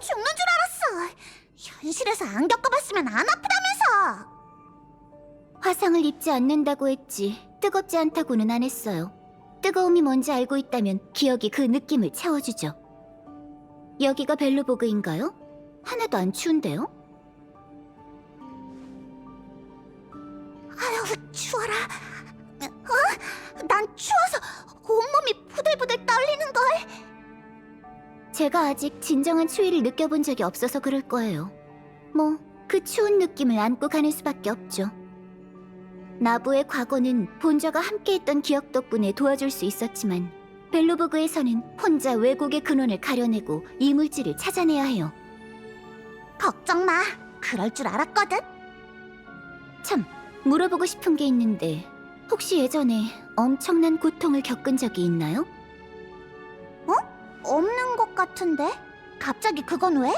죽는 줄 알았어. 현실에서 안 겪어봤으면 안 아프다면서. 화상을 입지 않는다고 했지 뜨겁지 않다고는 안 했어요. 뜨거움이 뭔지 알고 있다면 기억이 그 느낌을 채워주죠. 여기가 벨루보그인가요? 하나도 안 추운데요? 아유, 추워라. 난 추워서 온몸이 부들부들 떨리는걸. 제가 아직 진정한 추위를 느껴본 적이 없어서 그럴 거예요. 뭐, 그 추운 느낌을 안고 가는 수밖에 없죠. 나부의 과거는 본저가 함께했던 기억 덕분에 도와줄 수 있었지만 벨루보그에서는 혼자 왜곡의 근원을 가려내고 이물질을 찾아내야 해요. 걱정 마. 그럴 줄 알았거든. 참, 물어보고 싶은 게 있는데 혹시 예전에 엄청난 고통을 겪은 적이 있나요? 없는 것 같은데? 갑자기 그건 왜?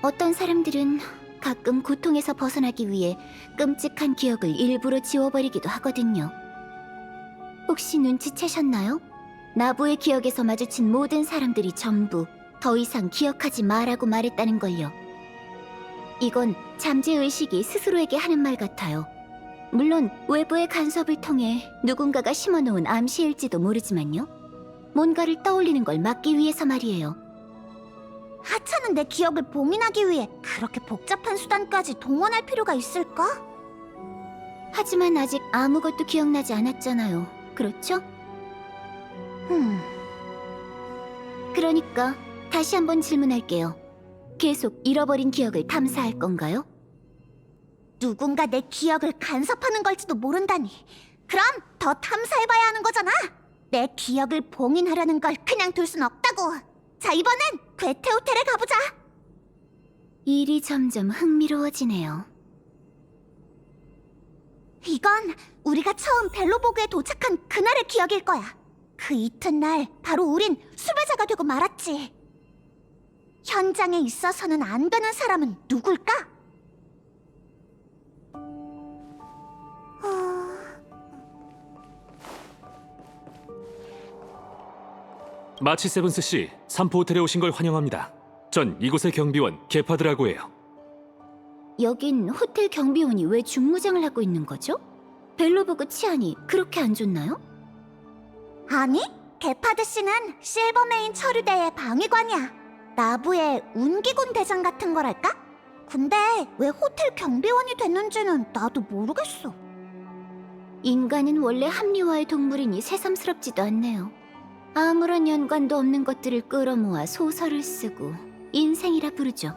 어떤 사람들은 가끔 고통에서 벗어나기 위해 끔찍한 기억을 일부러 지워버리기도 하거든요. 혹시 눈치채셨나요? 나부의 기억에서 마주친 모든 사람들이 전부 더 이상 기억하지 마라고 말했다는 걸요. 이건 잠재의식이 스스로에게 하는 말 같아요. 물론 외부의 간섭을 통해 누군가가 심어놓은 암시일지도 모르지만요. 뭔가를 떠올리는 걸 막기 위해서 말이에요. 하찮은 내 기억을 봉인하기 위해 그렇게 복잡한 수단까지 동원할 필요가 있을까? 하지만 아직 아무것도 기억나지 않았잖아요. 그렇죠? 그러니까 다시 한번 질문할게요. 계속 잃어버린 기억을 탐사할 건가요? 누군가 내 기억을 간섭하는 걸지도 모른다니. 그럼 더 탐사해봐야 하는 거잖아. 내 기억을 봉인하려는 걸 그냥 둘 순 없다고. 자, 이번엔 괴테 호텔에 가보자. 일이 점점 흥미로워지네요. 이건 우리가 처음 벨로보그에 도착한 그날의 기억일 거야. 그 이튿날 바로 우린 수배자가 되고 말았지. 현장에 있어서는 안 되는 사람은 누굴까? 마치 세븐스 씨, 삼포 호텔에 오신 걸 환영합니다. 전 이곳의 경비원 게파드라고 해요. 여긴 호텔 경비원이 왜 중무장을 하고 있는 거죠? 벨로보그 치안이 그렇게 안 좋나요? 아니, 게파드 씨는 실버메인 처리대의 방위관이야. 나부의 운기군 대장 같은 거랄까? 근데 왜 호텔 경비원이 됐는지는 나도 모르겠어. 인간은 원래 합리화의 동물이니 새삼스럽지도 않네요. 아무런 연관도 없는 것들을 끌어모아 소설을 쓰고 인생이라 부르죠.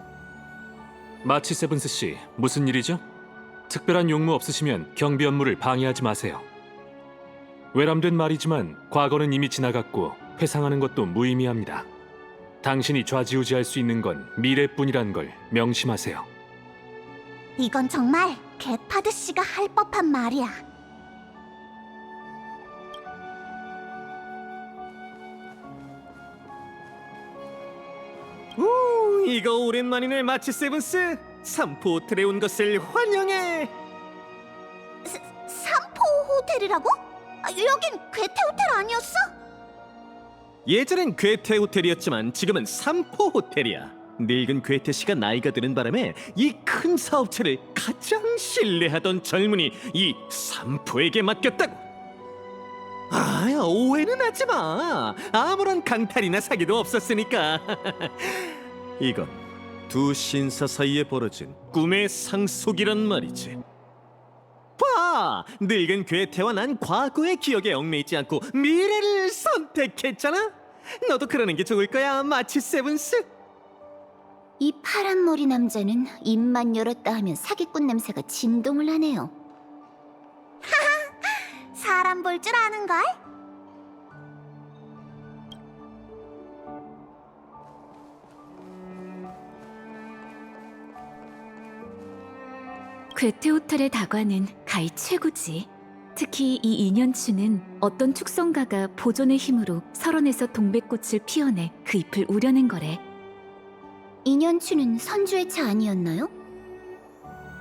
마치 세븐스 씨, 무슨 일이죠? 특별한 용무 없으시면 경비 업무를 방해하지 마세요. 외람된 말이지만 과거는 이미 지나갔고 회상하는 것도 무의미합니다. 당신이 좌지우지할 수 있는 건 미래뿐이란 걸 명심하세요. 이건 정말 게파드 씨가 할 법한 말이야. 오, 이거 오랜만이네 마치 세븐스. 삼포 호텔에 온 것을 환영해. 삼포 호텔이라고? 여긴 괴테 호텔 아니었어? 예전엔 괴테 호텔이었지만 지금은 삼포 호텔이야. 늙은 괴테 씨가 나이가 드는 바람에 이 큰 사업체를 가장 신뢰하던 젊은이 이 삼포에게 맡겼다고. 아, 오해는 하지 마. 아무런 강탈이나 사기도 없었으니까. 이건 두 신사 사이에 벌어진 꿈의 상속이란 말이지. 봐! 늙은 괴테와 난 과거의 기억에 얽매이지 않고 미래를 선택했잖아? 너도 그러는 게 좋을 거야, 마치 세븐스. 이 파란 머리 남자는 입만 열었다 하면 사기꾼 냄새가 진동을 하네요. 사람 볼 줄 아는걸? 괴테 호텔의 다과는 가히 최고지. 특히 이 인연추는 어떤 축성가가 보존의 힘으로 설원에서 동백꽃을 피워내 그 잎을 우려낸 거래. 인연추는 선주의 차 아니었나요?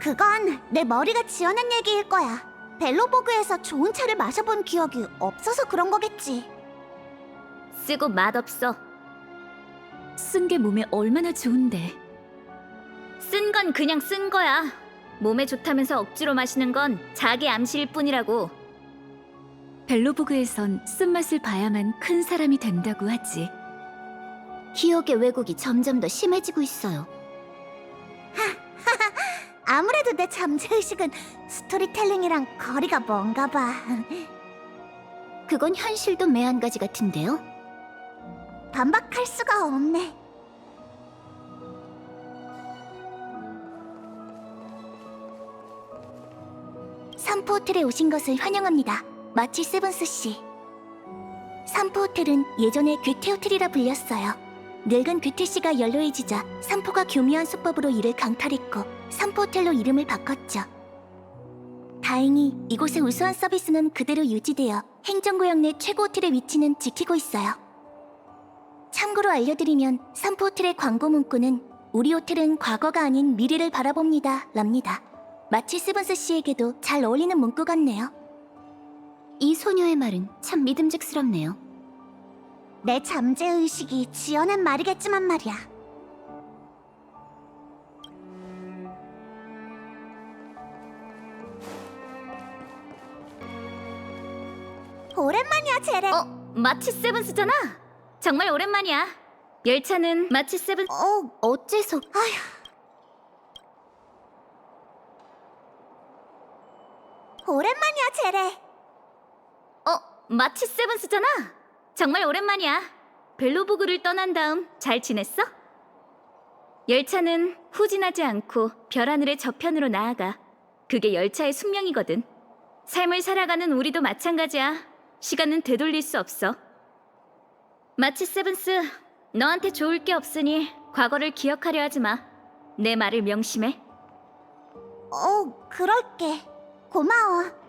그건 내 머리가 지어낸 얘기일 거야. 벨로보그에서 좋은 차를 마셔본 기억이 없어서 그런 거겠지. 쓰고 맛없어. 쓴 게 몸에 얼마나 좋은데. 쓴 건 그냥 쓴 거야. 몸에 좋다면서 억지로 마시는 건 자기 암시일 뿐이라고. 벨로보그에선 쓴맛을 봐야만 큰 사람이 된다고 하지. 기억의 왜곡이 점점 더 심해지고 있어요. 아무래도 내 잠재의식은 스토리텔링이랑 거리가 먼가 봐. 그건 현실도 매한가지 같은데요. 반박할 수가 없네. 삼포 호텔에 오신 것을 환영합니다. 마치 세븐스 씨. 삼포 호텔은 예전에 괴테 호텔이라 불렸어요. 늙은 괴테 씨가 연로해지자 삼포가 교묘한 수법으로 이를 강탈했고 삼포 호텔로 이름을 바꿨죠. 다행히 이곳의 우수한 서비스는 그대로 유지되어 행정구역 내 최고 호텔의 위치는 지키고 있어요. 참고로 알려드리면 삼포 호텔의 광고 문구는 우리 호텔은 과거가 아닌 미래를 바라봅니다 랍니다. 마치 세븐스 씨에게도 잘 어울리는 문구 같네요. 이 소녀의 말은 참 믿음직스럽네요. 내 잠재의식이 지어낸 말이겠지만 말이야. 오랜만이야, 제레. 마치 세븐스잖아. 정말 오랜만이야. 열차는 마치 세븐... 어째서 오랜만이야, 제레. 마치 세븐스잖아. 정말 오랜만이야. 벨로보그를 떠난 다음 잘 지냈어? 열차는 후진하지 않고 별하늘의 저편으로 나아가. 그게 열차의 숙명이거든. 삶을 살아가는 우리도 마찬가지야. 시간은 되돌릴 수 없어. 마치 세븐스, 너한테 좋을 게 없으니 과거를 기억하려 하지 마. 내 말을 명심해. 그럴게. 고마워.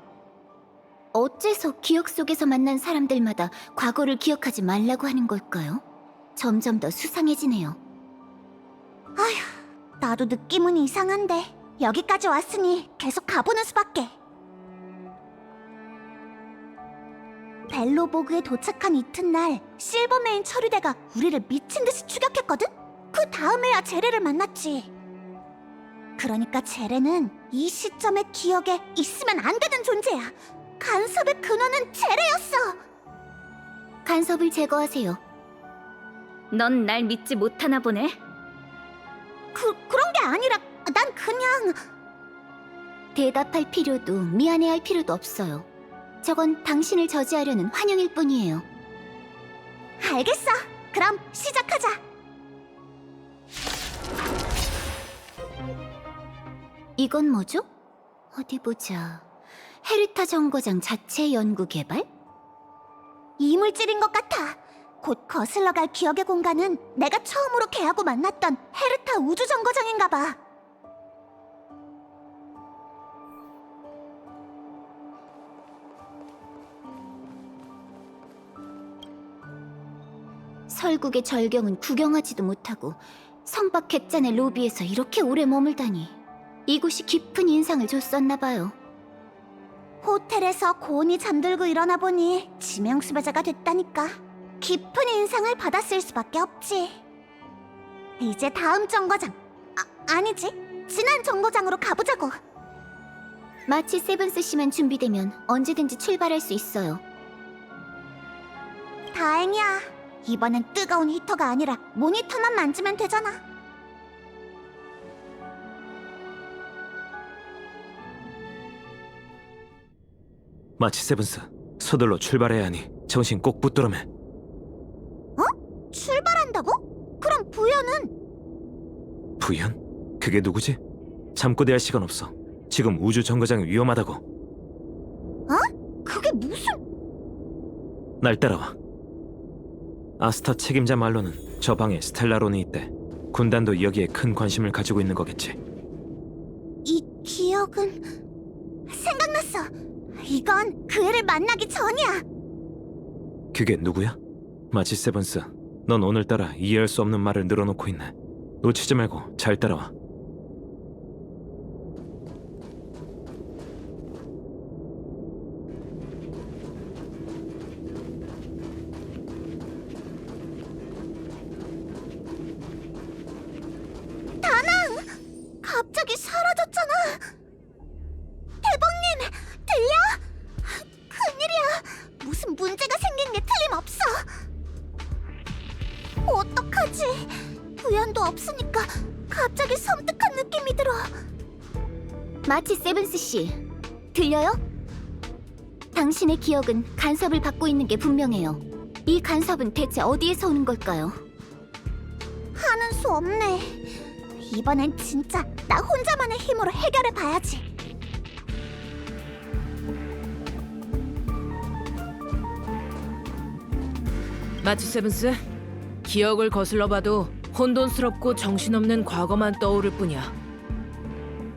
어째서 기억 속에서 만난 사람들마다 과거를 기억하지 말라고 하는 걸까요? 점점 더 수상해지네요. 나도 느낌은 이상한데 여기까지 왔으니 계속 가보는 수밖에. 벨로보그에 도착한 이튿날 실버메인 처리대가 우리를 미친 듯이 추격했거든? 그 다음에야 제레를 만났지. 그러니까 제레는 이 시점의 기억에 있으면 안 되는 존재야. 간섭의 근원은 제레였어. 간섭을 제거하세요. 넌 날 믿지 못하나 보네. 그런 게 아니라 난 그냥... 대답할 필요도 미안해할 필요도 없어요. 저건 당신을 저지하려는 환영일 뿐이에요. 알겠어. 그럼 시작하자. 이건 뭐죠? 어디 보자. 헤르타 정거장 자체 연구 개발? 이물질인 것 같아. 곧 거슬러 갈 기억의 공간은 내가 처음으로 걔하고 만났던 헤르타 우주정거장인가 봐. 설국의 절경은 구경하지도 못하고 성박 객잔의 로비에서 이렇게 오래 머물다니. 이곳이 깊은 인상을 줬었나 봐요. 호텔에서 고온이 잠들고 일어나 보니 지명수배자가 됐다니까. 깊은 인상을 받았을 수밖에 없지. 이제 다음 정거장, 아니지, 지난 정거장으로 가보자고. 마치 세븐스 씨만 준비되면 언제든지 출발할 수 있어요. 다행이야. 이번엔 뜨거운 히터가 아니라 모니터만 만지면 되잖아. 마치 세븐스, 서둘러 출발해야 하니 정신 꼭 붙들어매. 출발한다고? 그럼 부여는? 부연? 그게 누구지? 잠꼬 대할 시간 없어. 지금 우주 정거장이 위험하다고. 그게 무슨... 날 따라와. 아스타 책임자 말로는 저 방에 스텔라론이 있대. 군단도 여기에 큰 관심을 가지고 있는 거겠지. 이 기억은... 생각났어. 이건 그 애를 만나기 전이야. 그게 누구야? 마치 세븐스, 넌 오늘따라 이해할 수 없는 말을 늘어놓고 있네. 놓치지 말고 잘 따라와. 어쩌지? 우연도 없으니까 갑자기 섬뜩한 느낌이 들어. 마치 세븐스 씨, 들려요? 당신의 기억은 간섭을 받고 있는 게 분명해요. 이 간섭은 대체 어디에서 오는 걸까요? 하는 수 없네. 이번엔 진짜 나 혼자만의 힘으로 해결해 봐야지. 마치 세븐스, 기억을 거슬러봐도 혼돈스럽고 정신없는 과거만 떠오를 뿐이야.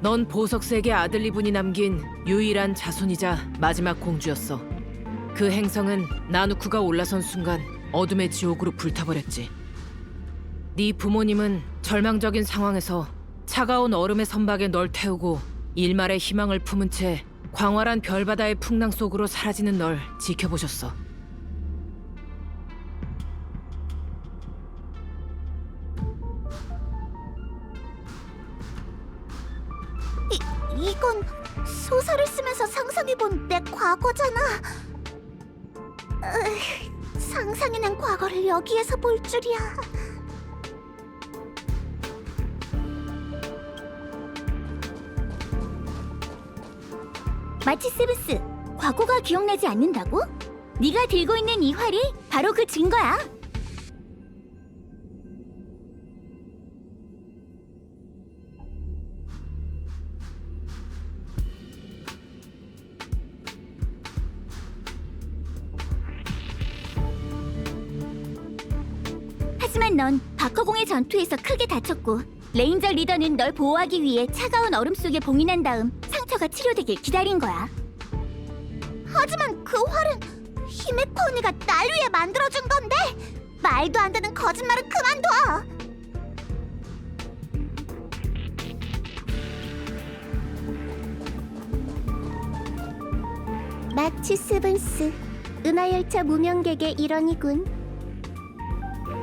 넌 보석색의 아들리분이 남긴 유일한 자손이자 마지막 공주였어. 그 행성은 나누쿠가 올라선 순간 어둠의 지옥으로 불타버렸지. 네 부모님은 절망적인 상황에서 차가운 얼음의 선박에 널 태우고 일말의 희망을 품은 채 광활한 별바다의 풍랑 속으로 사라지는 널 지켜보셨어. 이건 소설을 쓰면서 상상해본 내 과거잖아. 상상해낸 과거를 여기에서 볼 줄이야. 마치 세븐스, 과거가 기억나지 않는다고? 네가 들고 있는 이 활이 바로 그 증거야. 하지만 넌 바커공의 전투에서 크게 다쳤고 레인저 리더는 널 보호하기 위해 차가운 얼음 속에 봉인한 다음 상처가 치료되길 기다린 거야. 하지만 그 활은 히메코 언니가 날 위해 만들어준 건데 말도 안 되는 거짓말은 그만둬. 마치 세븐스, 은하열차 무명객의 일원이군.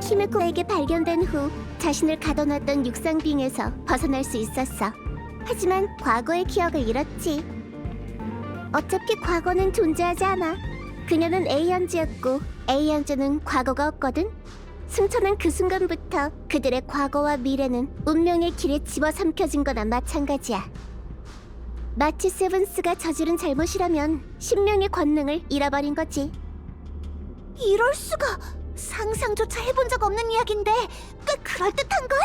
히메코에게 발견된 후 자신을 가둬놨던 육상빙에서 벗어날 수 있었어. 하지만 과거의 기억을 잃었지. 어차피 과거는 존재하지 않아. 그녀는 에이언즈였고 에이언즈는 과거가 없거든. 승천한 그 순간부터 그들의 과거와 미래는 운명의 길에 집어삼켜진 거나 마찬가지야. 마치 세븐스가 저지른 잘못이라면 신명의 권능을 잃어버린 거지. 이럴 수가. 상상조차 해본 적 없는 이야기인데 꽤 그럴듯한걸?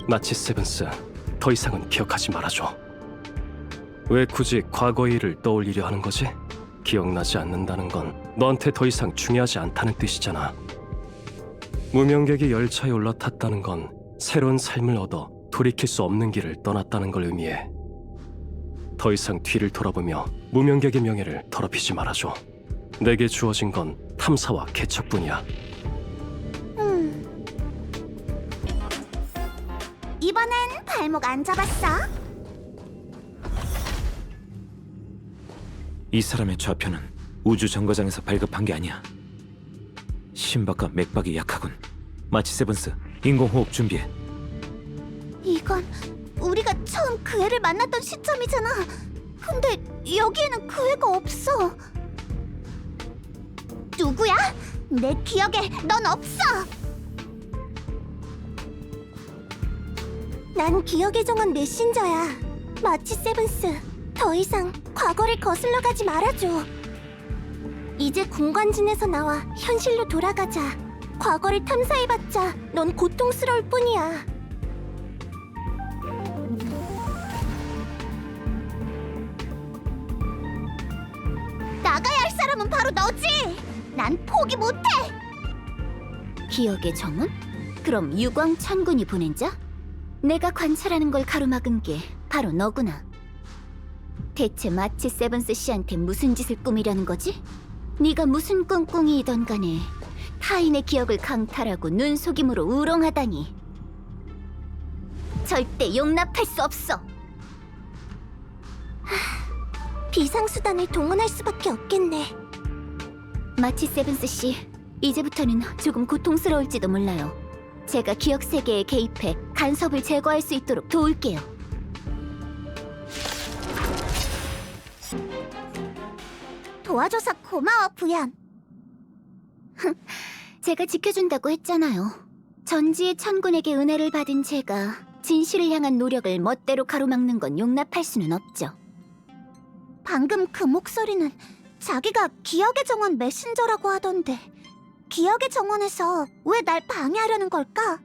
마치 세븐스, 더 이상은 기억하지 말아줘. 왜 굳이 과거의 일을 떠올리려 하는 거지? 기억나지 않는다는 건 너한테 더 이상 중요하지 않다는 뜻이잖아. 무명객이 열차에 올라탔다는 건 새로운 삶을 얻어 돌이킬 수 없는 길을 떠났다는 걸 의미해. 더 이상 뒤를 돌아보며 무명객의 명예를 더럽히지 말아줘. 내게 주어진 건 탐사와 개척뿐이야. 이번엔 발목 안 잡았어? 이 사람의 좌표는 우주 정거장에서 발급한 게 아니야. 심박과 맥박이 약하군. 마치 세븐스, 인공호흡 준비해. 이건 우리가 처음 그 애를 만났던 시점이잖아. 근데 여기에는 그 애가 없어. 누구야? 내 기억에 넌 없어. 난 기억의 정원 메신저야. 마치 세븐스, 더 이상 과거를 거슬러 가지 말아줘. 이제 공간진에서 나와 현실로 돌아가자. 과거를 탐사해봤자 넌 고통스러울 뿐이야. 나가야 할 사람은 바로 너지. 난 포기 못해. 기억의 정원? 그럼 유광천군이 보낸 자? 내가 관찰하는 걸 가로막은 게 바로 너구나. 대체 마치 세븐스 씨한테 무슨 짓을 꾸미려는 거지? 네가 무슨 꿍꿍이이던 간에 타인의 기억을 강탈하고 눈속임으로 우롱하다니. 절대 용납할 수 없어. 비상수단을 동원할 수밖에 없겠네. 마치 세븐스 씨, 이제부터는 조금 고통스러울지도 몰라요. 제가 기억 세계에 개입해 간섭을 제거할 수 있도록 도울게요. 도와줘서 고마워, 부연. 제가 지켜준다고 했잖아요. 전지의 천군에게 은혜를 받은 제가 진실을 향한 노력을 멋대로 가로막는 건 용납할 수는 없죠. 방금 그 목소리는 자기가 기억의 정원 메신저라고 하던데 기억의 정원에서 왜 날 방해하려는 걸까?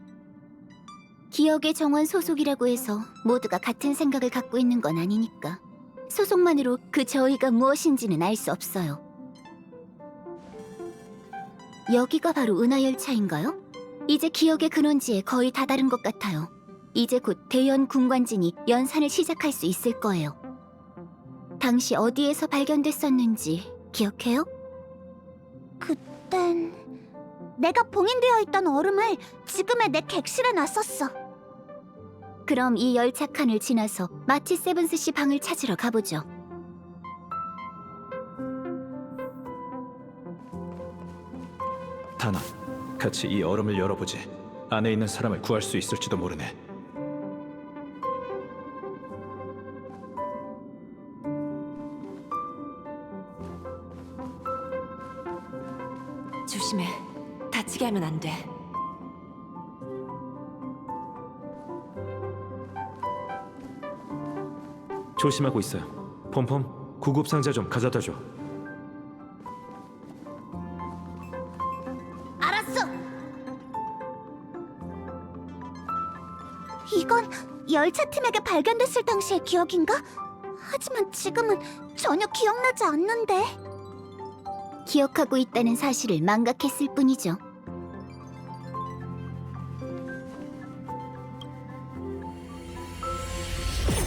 기억의 정원 소속이라고 해서 모두가 같은 생각을 갖고 있는 건 아니니까 소속만으로 그 저희가 무엇인지는 알 수 없어요. 여기가 바로 은하열차인가요? 이제 기억의 근원지에 거의 다다른 것 같아요. 이제 곧 대연 군관진이 연산을 시작할 수 있을 거예요. 당시 어디에서 발견됐었는지 기억해요? 그땐 내가 봉인되어 있던 얼음을 지금의 내 객실에 놨었어. 그럼 이 열차 칸을 지나서 마치 세븐스 씨 방을 찾으러 가보죠. 다나, 같이 이 얼음을 열어보지. 안에 있는 사람을 구할 수 있을지도 모르네. 조심해. 다치게 하면 안 돼. 조심하고 있어요. 폼폼, 구급 상자 좀 가져다 줘. 알았어. 이건 열차팀에게 발견됐을 당시의 기억인가? 하지만 지금은 전혀 기억나지 않는데. 기억하고 있다는 사실을 망각했을 뿐이죠.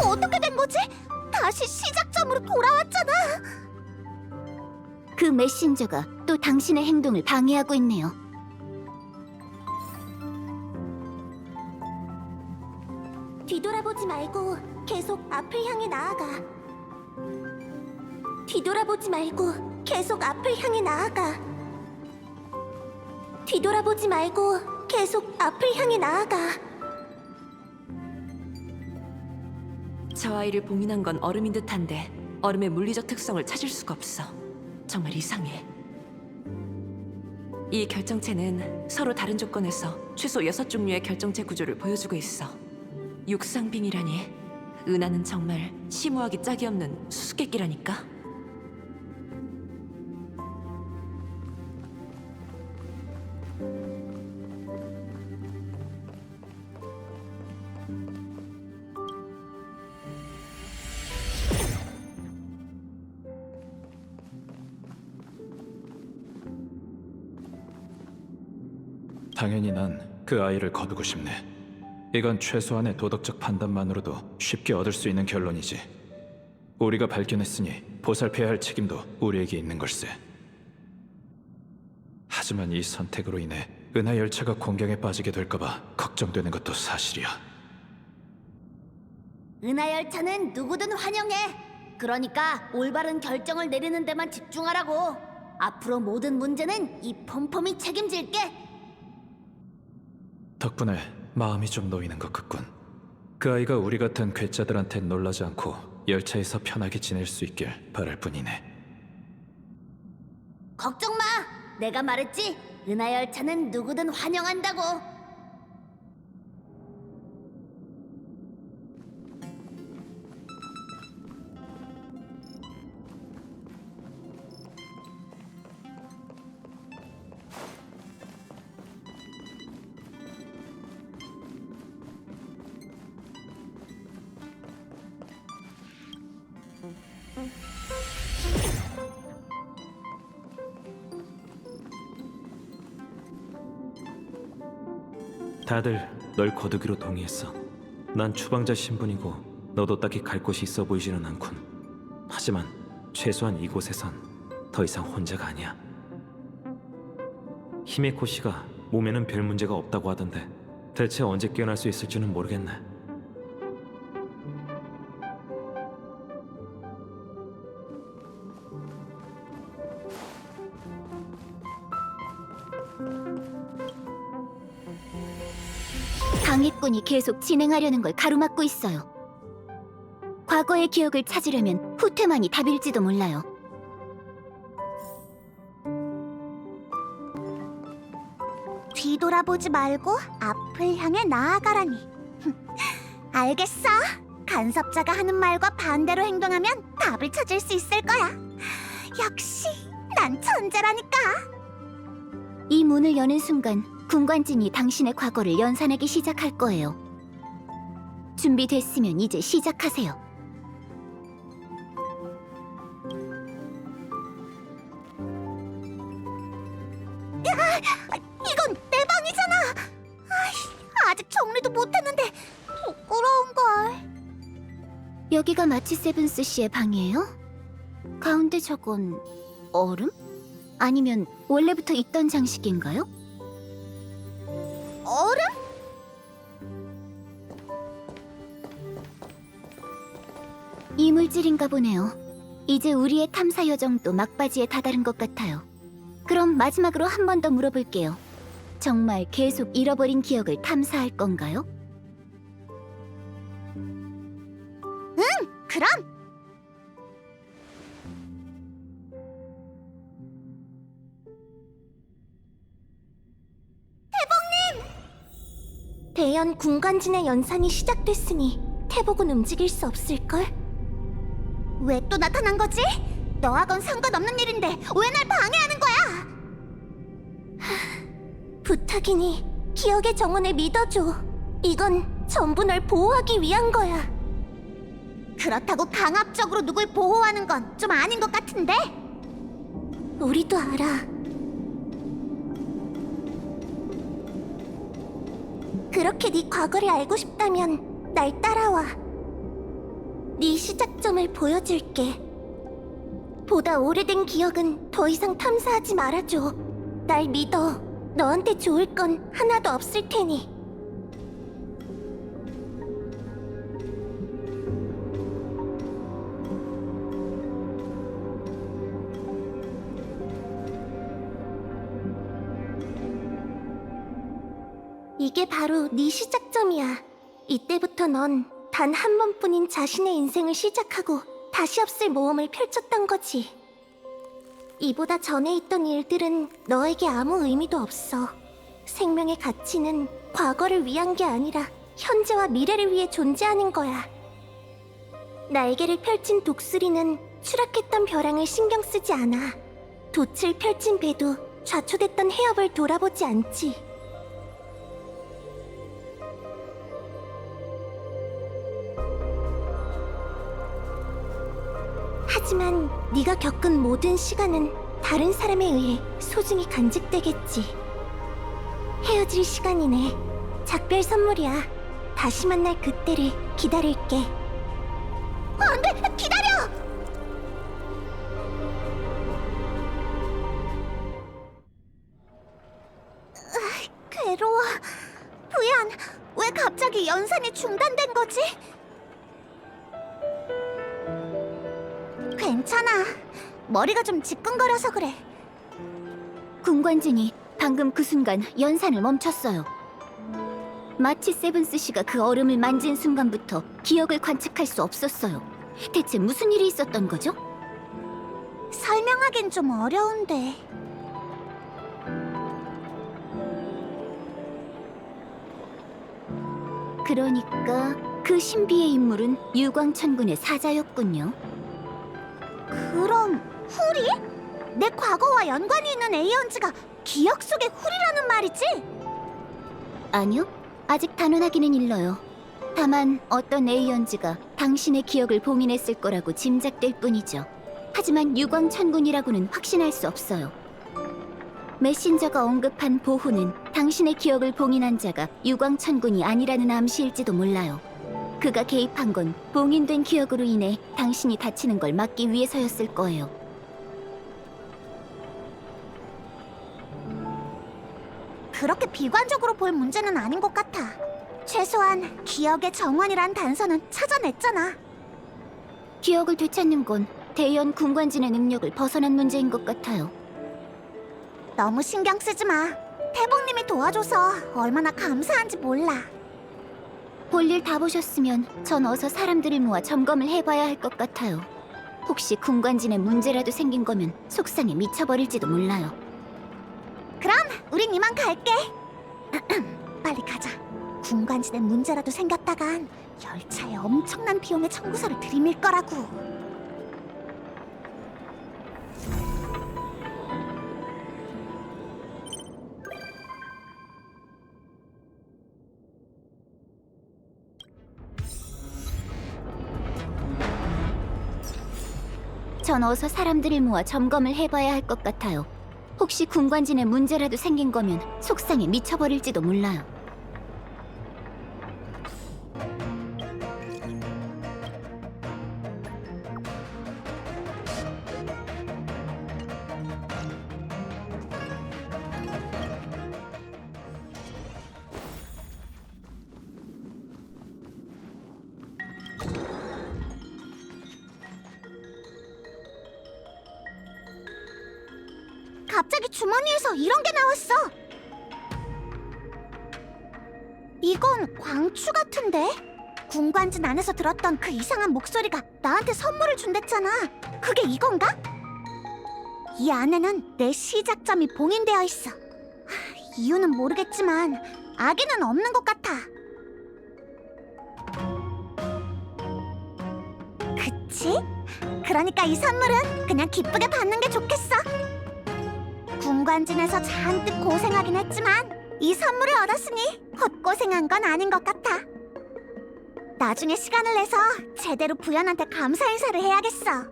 어떻게 된 거지? 다시 시작점으로 돌아왔잖아. 그 메신저가 또 당신의 행동을 방해하고 있네요. 뒤돌아보지 말고 계속 앞을 향해 나아가. 뒤돌아보지 말고 계속 앞을 향해 나아가. 뒤돌아보지 말고 계속 앞을 향해 나아가. 저 아이를 봉인한 건 얼음인 듯한데 얼음의 물리적 특성을 찾을 수가 없어. 정말 이상해. 이 결정체는 서로 다른 조건에서 최소 6종류의 결정체 구조를 보여주고 있어. 육상빙이라니. 은하는 정말 심오하기 짝이 없는 수수께끼라니까. 당연히 난 그 아이를 거두고 싶네. 이건 최소한의 도덕적 판단만으로도 쉽게 얻을 수 있는 결론이지. 우리가 발견했으니 보살펴야 할 책임도 우리에게 있는 걸세. 하지만 이 선택으로 인해 은하 열차가 공경에 빠지게 될까봐 걱정되는 것도 사실이야. 은하열차는 누구든 환영해. 그러니까 올바른 결정을 내리는 데만 집중하라고. 앞으로 모든 문제는 이 폼폼이 책임질게. 덕분에 마음이 좀 놓이는 것 같군. 그 아이가 우리 같은 괴짜들한테 놀라지 않고 열차에서 편하게 지낼 수 있길 바랄 뿐이네. 걱정 마. 내가 말했지. 은하열차는 누구든 환영한다고. 다들 널 거두기로 동의했어. 난 추방자 신분이고 너도 딱히 갈 곳이 있어 보이지는 않군. 하지만 최소한 이곳에선 더 이상 혼자가 아니야. 히메코 씨가 몸에는 별 문제가 없다고 하던데 대체 언제 깨어날 수 있을지는 모르겠네. 방해꾼이 계속 진행하려는 걸 가로막고 있어요. 과거의 기억을 찾으려면 후퇴만이 답일지도 몰라요. 뒤돌아보지 말고 앞을 향해 나아가라니. 알겠어. 간섭자가 하는 말과 반대로 행동하면 답을 찾을 수 있을 거야. 역시 난 천재라니까. 이 문을 여는 순간 군관진이 당신의 과거를 연산하기 시작할 거예요. 준비됐으면 이제 시작하세요. 이건 내 방이잖아. 아직 정리도 못했는데 부끄러운걸. 여기가 마치 세븐스 씨의 방이에요? 가운데 저건 얼음? 아니면 원래부터 있던 장식인가요? 얼음? 이물질인가 보네요. 이제 우리의 탐사 여정도 막바지에 다다른 것 같아요. 그럼 마지막으로 한 번 더 물어볼게요. 정말 계속 잃어버린 기억을 탐사할 건가요? 그럼 대연 군관진의 연산이 시작됐으니 태복은 움직일 수 없을걸? 왜 또 나타난 거지? 너하건 상관없는 일인데 왜 날 방해하는 거야? 부탁이니 기억의 정원을 믿어줘. 이건 전부 널 보호하기 위한 거야. 그렇다고 강압적으로 누굴 보호하는 건 좀 아닌 것 같은데? 우리도 알아. 그렇게 네 과거를 알고 싶다면 날 따라와. 네 시작점을 보여줄게. 보다 오래된 기억은 더 이상 탐사하지 말아줘. 날 믿어. 너한테 좋을 건 하나도 없을 테니. 이게 바로 네 시작점이야. 이때부터 넌 단 한 번뿐인 자신의 인생을 시작하고 다시 없을 모험을 펼쳤던 거지. 이보다 전에 있던 일들은 너에게 아무 의미도 없어. 생명의 가치는 과거를 위한 게 아니라 현재와 미래를 위해 존재하는 거야. 날개를 펼친 독수리는 추락했던 벼랑을 신경 쓰지 않아. 돛을 펼친 배도 좌초됐던 해협을 돌아보지 않지. 하지만 네가 겪은 모든 시간은 다른 사람에 의해 소중히 간직되겠지. 헤어질 시간이네. 작별 선물이야. 다시 만날 그때를 기다릴게. 안 돼! 기다려! 괴로워. 부연, 왜 갑자기 연산이 중단된 거지? 괜찮아. 머리가 좀 지끈거려서 그래. 군관진이 방금 그 순간 연산을 멈췄어요. 마치 세븐스 씨가 그 얼음을 만진 순간부터 기억을 관측할 수 없었어요. 대체 무슨 일이 있었던 거죠? 설명하긴 좀 어려운데. 그러니까 그 신비의 인물은 유광천군의 사자였군요. 그럼 후리? 내 과거와 연관이 있는 에이언즈가 기억 속의 후리라는 말이지? 아니요, 아직 단언하기는 일러요. 다만 어떤 에이언즈가 당신의 기억을 봉인했을 거라고 짐작될 뿐이죠. 하지만 유광천군이라고는 확신할 수 없어요. 메신저가 언급한 보호는 당신의 기억을 봉인한 자가 유광천군이 아니라는 암시일지도 몰라요. 그가 개입한 건 봉인된 기억으로 인해 당신이 다치는 걸 막기 위해서였을 거예요. 그렇게 비관적으로 볼 문제는 아닌 것 같아. 최소한 기억의 정원이란 단서는 찾아냈잖아. 기억을 되찾는 건 대연 군관진의 능력을 벗어난 문제인 것 같아요. 너무 신경 쓰지 마. 태봉님이 도와줘서 얼마나 감사한지 몰라. 볼일 다 보셨으면 전 어서 사람들을 모아 점검을 해봐야 할 것 같아요. 혹시 군관진에 문제라도 생긴 거면 속상해 미쳐버릴지도 몰라요. 그럼 우린 이만 갈게. 빨리 가자. 군관진에 문제라도 생겼다간 열차에 엄청난 비용의 청구서를 들이밀 거라고. 전 어서 사람들을 모아 점검을 해봐야 할 것 같아요. 혹시 군관진에 문제라도 생긴 거면 속상해 미쳐버릴지도 몰라요. 갑자기 주머니에서 이런 게 나왔어. 이건 광추 같은데? 군관진 안에서 들었던 그 이상한 목소리가 나한테 선물을 준댔잖아. 그게 이건가? 이 안에는 내 시작점이 봉인되어 있어. 이유는 모르겠지만 악의는 없는 것 같아. 그치? 그러니까 이 선물은 그냥 기쁘게 받는 게 좋겠어. 군관진에서 잔뜩 고생하긴 했지만 이 선물을 얻었으니 헛고생한 건 아닌 것 같아. 나중에 시간을 내서 제대로 부연한테 감사 인사를 해야겠어.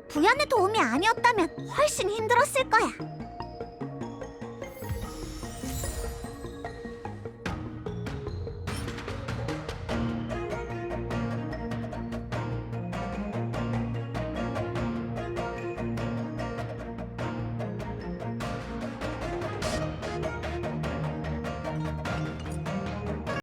부연의 도움이 아니었다면 훨씬 힘들었을 거야.